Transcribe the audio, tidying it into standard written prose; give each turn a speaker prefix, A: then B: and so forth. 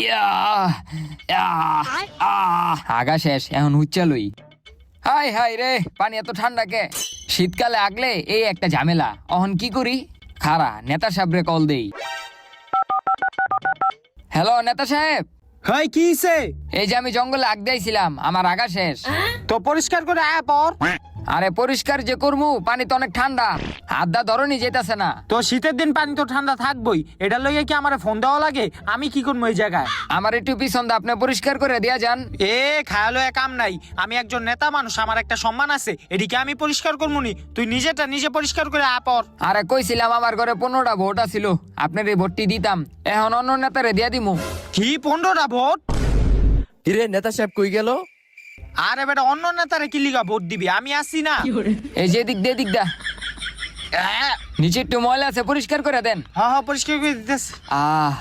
A: ইয়া আগা শেষ, এখন হুচ্চালই। High high রে, পানি এত ঠান্ডা কে? শীতকালে আগলে এই একটা ঝামেলা। অহন কি করি? খারা নেতা সাহেবরে কল দেই। হ্যালো নেতা সাহেব,
B: হাই কি হইছে?
A: এই যে আমি জঙ্গলে আগ দিয়েছিলাম, আমার আগা শেষ।
B: তো পরিষ্কার করে আয় পর।
A: আরে পরিষ্কার যে করমু, পানি তো অনেক ঠান্ডা, হাত দা ধরনি যেতেছে না।
B: তো শীতের দিন পানি তো ঠান্ডা থাকবই, এটা লইয়া কি আমারে ফোন দেওয়া লাগে? আমি কি করবো এই জায়গায়?
A: আমার একটু পিছন দা, আপনি পরিষ্কার করে দিয়া যান।
B: খায়ালো কাম নাই, আমি একজন নেতা মানুষ, আমার একটা সম্মান আছে, এদিকে আমি পরিষ্কার করবো নি? তুই নিজেটা নিজে পরিষ্কার করে আয় পর।
A: আরে কইছিলাম আমার ঘরে 15টা ভোট আছিল, আপনার এই ভোটটি দিতাম, এখন অন্য নেতারে দিয়া দিমু।
B: কি 15টা ভোট?
C: কিরে নেতা সাহেব কই গেল?
B: আরে বেটা, অন্য নেতারে কি লিগা ভোট দিবি? আমি আসি না।
A: এই যে দিক দা নিচে একটু ময়লা আছে, পরিষ্কার করে দেন।
B: হ্যাঁ পরিষ্কার করে দিতেছে।
A: আহ